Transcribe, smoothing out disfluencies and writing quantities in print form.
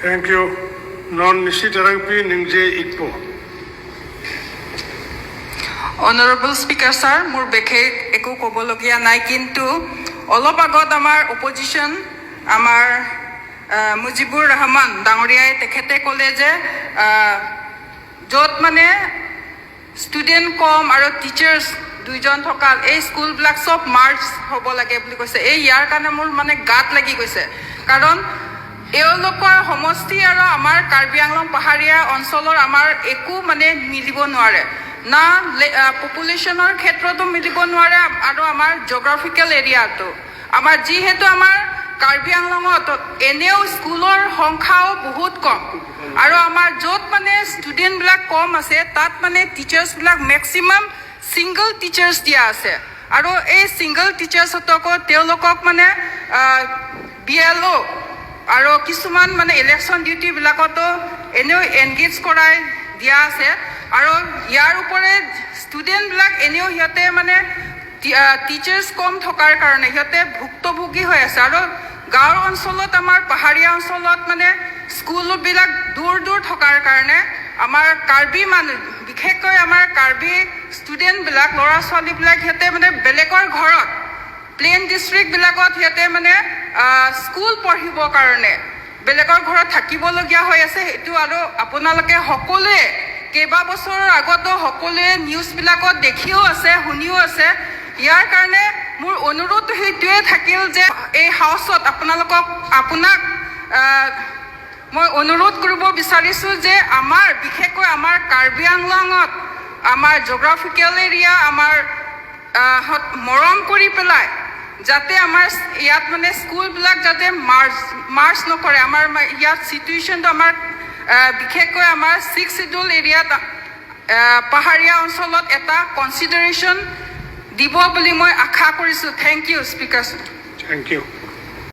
Thank you. Non-Nishi Tarangpi Ningje Ikpo. Honorable Speaker sir, মোৰ বিশেষ একো ক'বলগীয়া নাই, কিন্তু অলপ আগত আমাৰ অপজিশ্যন আমাৰ মুজিবুৰ ৰহমান ডাঙৰীয়াই তেখেতে ক'লে যে য'ত মানে ষ্টুডেণ্ট কম আৰু টিচাৰ্ছ দুইজন থকা এই স্কুলবিলাক চব মাৰ্চ হ'ব লাগে বুলি কৈছে। ইয়াৰ কাৰণে মোৰ মানে গাত লাগি গৈছে, কাৰণ এওঁলোকৰ সমষ্টি আৰু আমাৰ কাৰ্বি আংলং পাহাৰীয়া অঞ্চলৰ আমাৰ একো মানে মিলিব নোৱাৰে, না পপুলেশ্যনৰ ক্ষেত্ৰতো মিলিব নোৱাৰে আৰু আমাৰ জিঅ'গ্ৰাফিকেল এৰিয়াটো আমাৰ যিহেতু আমাৰ কাৰ্বি আংলঙত এনেও স্কুলৰ সংখ্যাও বহুত কম আৰু আমাৰ য'ত মানে ষ্টুডেণ্টবিলাক কম আছে তাত মানে টিচাৰ্ছবিলাক মেক্সিমাম ছিংগল টিচাৰ্ছ দিয়া আছে আৰু এই ছিংগল টিচাৰ্ছহঁতকো তেওঁলোকক মানে BLO আৰু কিছুমান মানে ইলেকশ্যন ডিউটিবিলাকতো এনেও এনগেজ কৰাই দিয়া আছে আৰু ইয়াৰ ওপৰে ষ্টুডেণ্টবিলাক এনেও সিহঁতে মানে টিচাৰ্ছ কম থকাৰ কাৰণে সিহঁতে ভুক্তভোগী হৈ আছে আৰু গাঁৱৰ অঞ্চলত আমাৰ পাহাৰীয়া অঞ্চলত মানে স্কুলবিলাক দূৰ দূৰ থকাৰ কাৰণে আমাৰ কাৰ্বি মানুহ বিশেষকৈ আমাৰ কাৰ্বি ষ্টুডেণ্টবিলাক ল'ৰা ছোৱালীবিলাক সিহঁতে মানে বেলেগৰ ঘৰত প্লেইন ডিষ্ট্ৰিক্টবিলাকত সিহঁতে মানে স্কুল পঢ়িবৰ কাৰণে বেলেগৰ ঘৰত থাকিবলগীয়া হৈ আছে। সেইটো আৰু আপোনালোকে সকলোৱে কেইবাবছৰৰ আগতো সকলোৱে নিউজবিলাকত দেখিও আছে শুনিও আছে। ইয়াৰ কাৰণে মোৰ অনুৰোধ সেইটোৱে থাকিল যে এই হাউচত আপোনাক মই অনুৰোধ কৰিব বিচাৰিছোঁ যে আমাৰ বিশেষকৈ আমাৰ কাৰ্বি আংলঙত আমাৰ জিঅ'গ্ৰাফিকেল এৰিয়া আমাৰ মৰম কৰি পেলাই যাতে আমাৰ ইয়াত মানে স্কুলবিলাক যাতে মাৰ্চ নকৰে। আমাৰ ইয়াত চিটুৱেশ্যনটো আমাৰ বিশেষকৈ আমাৰ 6th শিডিউল এৰিয়াত পাহাৰীয়া অঞ্চলত এটা কনচিডাৰেশ্যন দিব বুলি মই আশা কৰিছোঁ। Thank you speaker. Thank you.